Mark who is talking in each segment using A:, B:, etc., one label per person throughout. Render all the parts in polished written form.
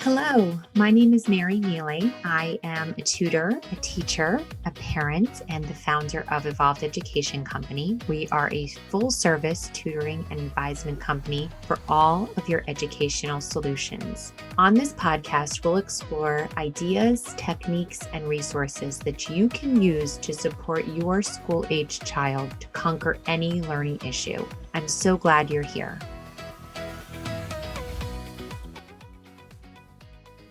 A: Hello, my name is Mary Miele. I am a tutor, a teacher, a parent, and the founder of Evolved Education Company. We are a full-service tutoring and advisement company for all of your educational solutions. On this podcast, we'll explore ideas, techniques, and resources that you can use to support your school-aged child to conquer any learning issue. I'm so glad you're here.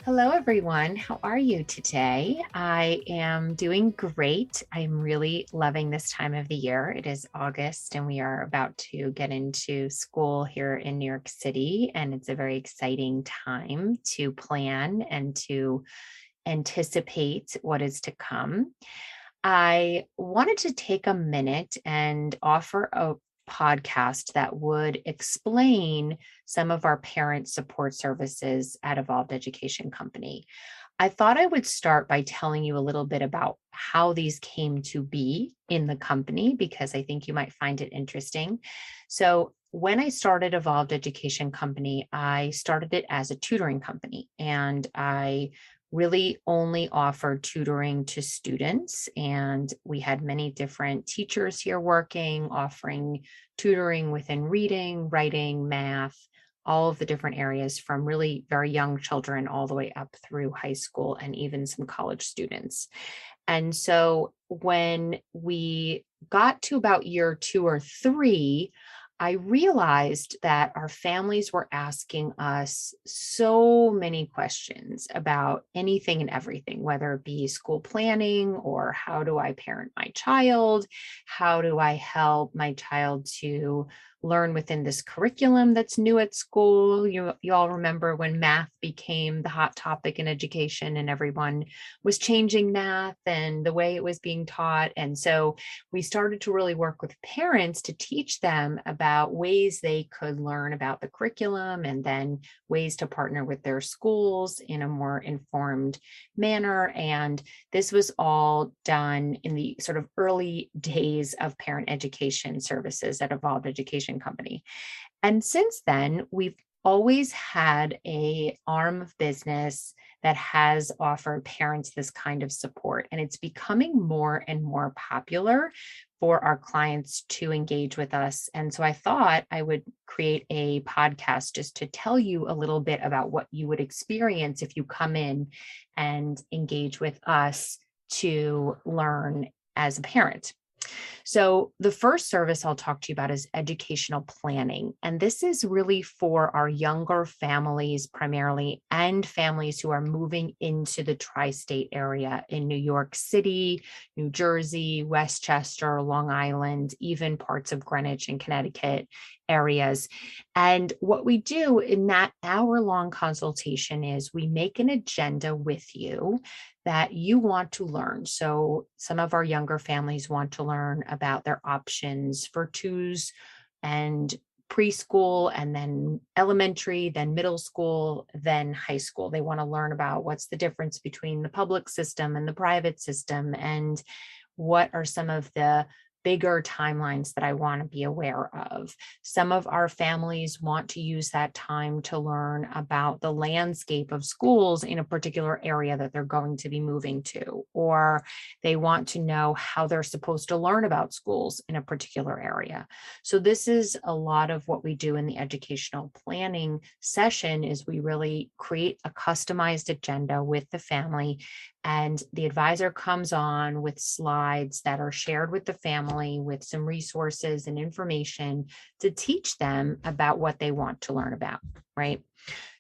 A: Hello, everyone. How are you today? I am doing great. I'm really loving this time of the year. It is August and we are about to get into school here in New York City. And it's a very exciting time to plan and to anticipate what is to come. I wanted to take a minute and offer a podcast that would explain some of our parent support services at Evolved Education Company. I thought I would start by telling you a little bit about how these came to be in the company, because I think you might find it interesting. So when I started Evolved Education Company, I started it as a tutoring company, and I really only offered tutoring to students. And we had many different teachers here working, offering tutoring within reading, writing, math, all of the different areas from really very young children all the way up through high school and even some college students. And so when we got to about year 2 or 3, I realized that our families were asking us so many questions about anything and everything, whether it be school planning or how do I parent my child? How do I help my child to learn within this curriculum that's new at school? You all remember when math became the hot topic in education and everyone was changing math and the way it was being taught. And so we started to really work with parents to teach them about ways they could learn about the curriculum and then ways to partner with their schools in a more informed manner. And this was all done in the sort of early days of parent education services at Evolved Education Company. And since then, we've always had an arm of business that has offered parents this kind of support. And it's becoming more and more popular for our clients to engage with us. And so I thought I would create a podcast just to tell you a little bit about what you would experience if you come in and engage with us to learn as a parent. So the first service I'll talk to you about is educational planning. And this is really for our younger families primarily, and families who are moving into the tri-state area in New York City, New Jersey, Westchester, Long Island, even parts of Greenwich and Connecticut areas. And what we do in that hour-long consultation is we make an agenda with you that you want to learn. So some of our younger families want to learn about their options for twos and preschool, and then elementary, then middle school, then high school. They want to learn about what's the difference between the public system and the private system, and what are some of the bigger timelines that I want to be aware of. Some of our families want to use that time to learn about the landscape of schools in a particular area that they're going to be moving to, or they want to know how they're supposed to learn about schools in a particular area. So this is a lot of what we do in the educational planning session, is we really create a customized agenda with the family, and the advisor comes on with slides that are shared with the family with some resources and information to teach them about what they want to learn about, right?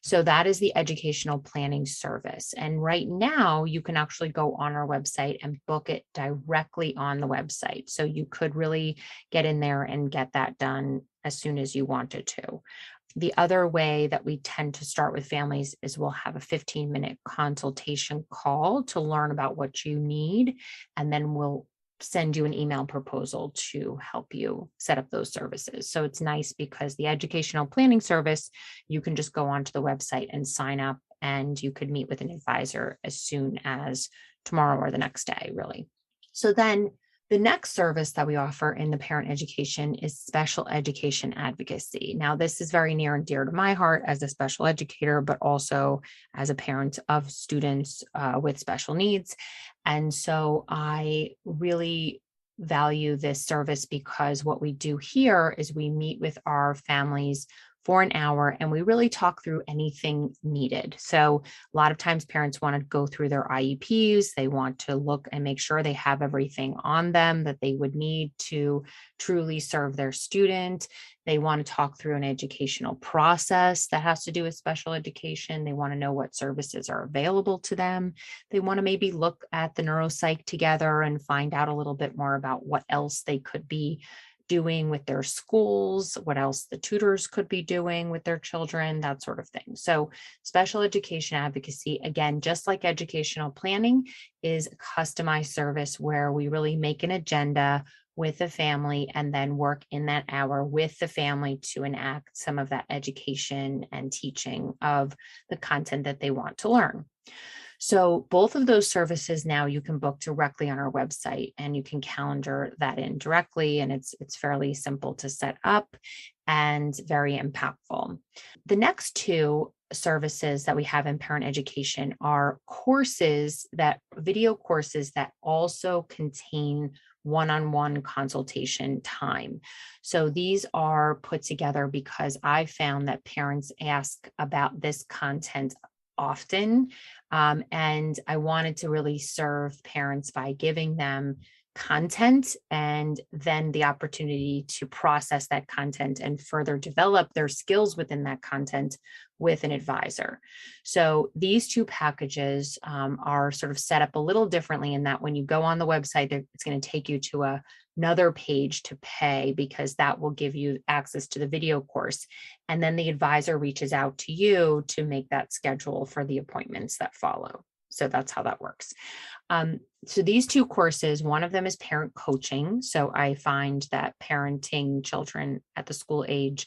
A: So that is the educational planning service. And right now you can actually go on our website and book it directly on the website. So you could really get in there and get that done as soon as you wanted to. The other way that we tend to start with families is we'll have a 15-minute consultation call to learn about what you need, and then we'll send you an email proposal to help you set up those services. So it's nice because the educational planning service, you can just go onto the website and sign up, and you could meet with an advisor as soon as tomorrow or the next day, really. So then The next service that we offer in the parent education is special education advocacy. Now, this is very near and dear to my heart as a special educator, but also as a parent of students with special needs. And so I really value this service because what we do here is we meet with our families for an hour and we really talk through anything needed. So a lot of times parents want to go through their IEPs. They want to look and make sure they have everything on them that they would need to truly serve their student. They want to talk through an educational process that has to do with special education. They want to know what services are available to them. They want to maybe look at the neuropsych together and find out a little bit more about what else they could be doing with their schools, what else the tutors could be doing with their children, that sort of thing. So special education advocacy, again, just like educational planning, is a customized service where we really make an agenda with the family and then work in that hour with the family to enact some of that education and teaching of the content that they want to learn. So both of those services now you can book directly on our website and you can calendar that in directly, and it's fairly simple to set up and very impactful. The next two services that we have in parent education are video courses that also contain one-on-one consultation time. So these are put together because I found that parents ask about this content often. And I wanted to really serve parents by giving them content and then the opportunity to process that content and further develop their skills within that content with an advisor. So these two packages are sort of set up a little differently in that when you go on the website, it's going to take you to another page to pay because that will give you access to the video course. And then the advisor reaches out to you to make that schedule for the appointments that follow. So that's how that works. So these two courses, one of them is parent coaching. So I find that parenting children at the school age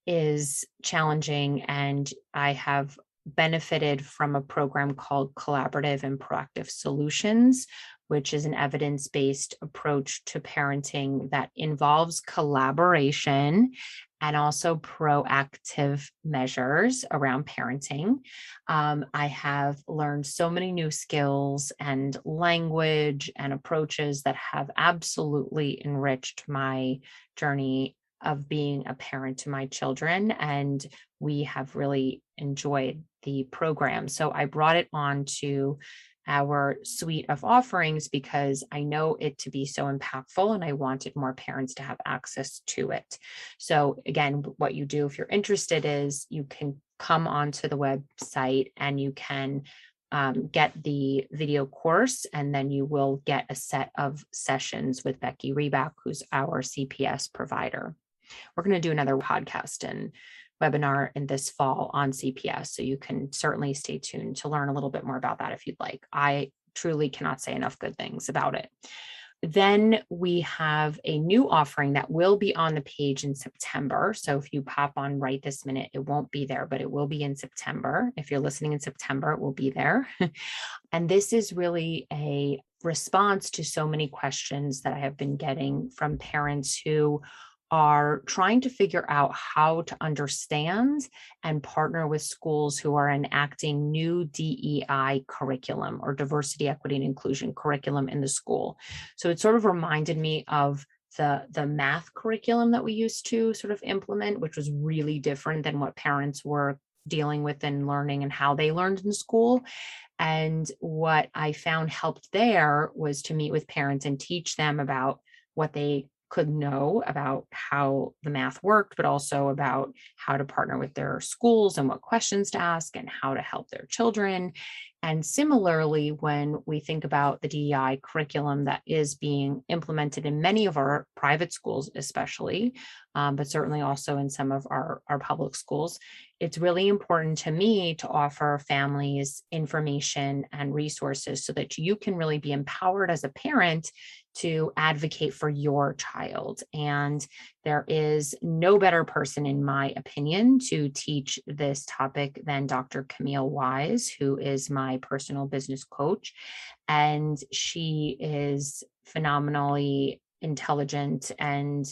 A: is challenging, and I have benefited from a program called Collaborative and Proactive Solutions, which is an evidence-based approach to parenting that involves collaboration and also proactive measures around parenting. I have learned so many new skills and language and approaches that have absolutely enriched my journey of being a parent to my children, and we have really enjoyed the program. So I brought it on to our suite of offerings because I know it to be so impactful and I wanted more parents to have access to it. So again, what you do if you're interested is you can come onto the website and you can get the video course, and then you will get a set of sessions with Becky Reback, who's our CPS provider. We're going to do another podcast and webinar in this fall on CPS. So you can certainly stay tuned to learn a little bit more about that if you'd like. I truly cannot say enough good things about it. Then we have a new offering that will be on the page in September. So if you pop on right this minute, it won't be there, but it will be in September. If you're listening in September, it will be there. And this is really a response to so many questions that I have been getting from parents who are trying to figure out how to understand and partner with schools who are enacting new DEI curriculum or diversity, equity, and inclusion curriculum in the school. So it sort of reminded me of the math curriculum that we used to sort of implement, which was really different than what parents were dealing with and learning and how they learned in school. And what I found helped there was to meet with parents and teach them about what they could know about how the math worked, but also about how to partner with their schools and what questions to ask and how to help their children. And similarly, when we think about the DEI curriculum that is being implemented in many of our private schools, especially, but certainly also in some of our public schools, it's really important to me to offer families information and resources so that you can really be empowered as a parent to advocate for your child. And there is no better person, in my opinion, to teach this topic than Dr. Camille Wise, who is my personal business coach. And she is phenomenally intelligent and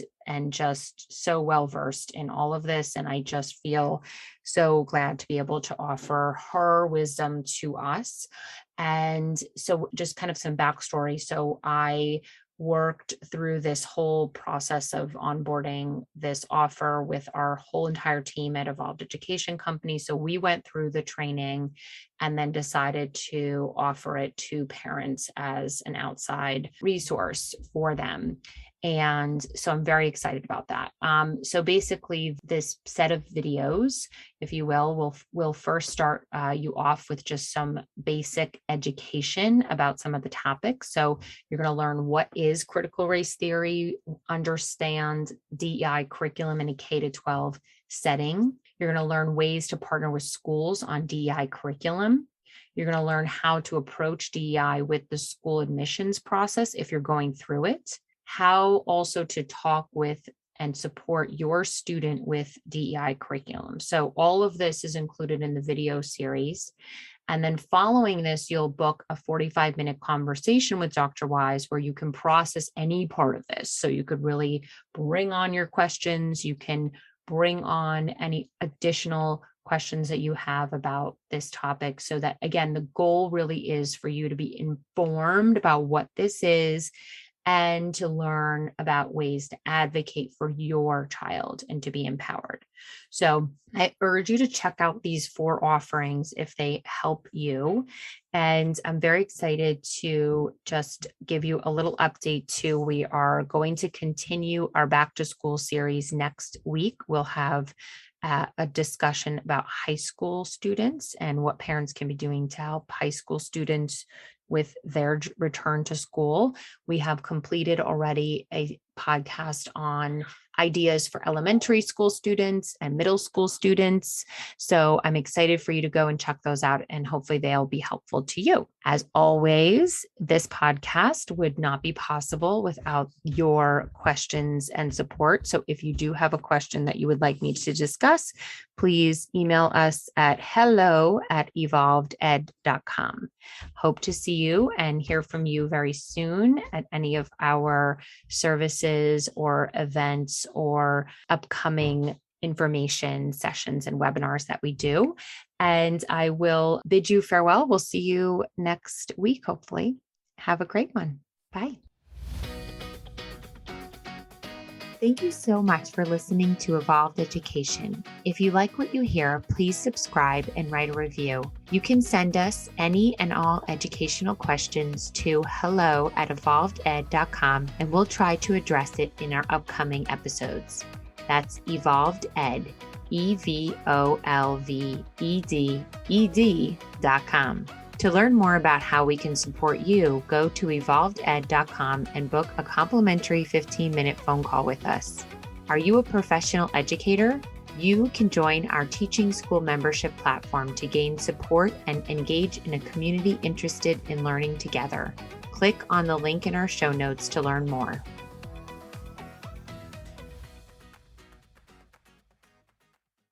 A: just so well versed in all of this. And I just feel so glad to be able to offer her wisdom to us. And so just kind of some backstory. So I worked through this whole process of onboarding this offer with our whole entire team at Evolved Education Company. So we went through the training and then decided to offer it to parents as an outside resource for them. And so I'm very excited about that. So basically, this set of videos, if you will first start you off with just some basic education about some of the topics. So you're going to learn what is critical race theory, understand DEI curriculum in a K-12 setting. You're going to learn ways to partner with schools on DEI curriculum. You're going to learn how to approach DEI with the school admissions process if you're going through it, how also to talk with and support your student with DEI curriculum. So all of this is included in the video series. And then following this, you'll book a 45-minute conversation with Dr. Wise where you can process any part of this. So you could really bring on your questions. You can bring on any additional questions that you have about this topic so that, again, the goal really is for you to be informed about what this is and to learn about ways to advocate for your child and to be empowered. So I urge you to check out these 4 offerings if they help you. And I'm very excited to just give you a little update too. We are going to continue our back to school series next week. We'll have a discussion about high school students and what parents can be doing to help high school students with their return to school. We have completed already a podcast on ideas for elementary school students and middle school students. So I'm excited for you to go and check those out, and hopefully they'll be helpful to you. As always, this podcast would not be possible without your questions and support. So if you do have a question that you would like me to discuss, please email us at hello@evolveded.com. Hope to see you and hear from you very soon at any of our services or events or upcoming information sessions and webinars that we do. And I will bid you farewell. We'll see you next week, hopefully. Have a great one. Bye. Thank you so much for listening to Evolved Education. If you like what you hear, please subscribe and write a review. You can send us any and all educational questions to hello@evolveded.com, and we'll try to address it in our upcoming episodes. That's Evolved Ed, EVOLVEDED.com. To learn more about how we can support you, go to evolveded.com and book a complimentary 15-minute phone call with us. Are you a professional educator? You can join our teaching school membership platform to gain support and engage in a community interested in learning together. Click on the link in our show notes to learn more.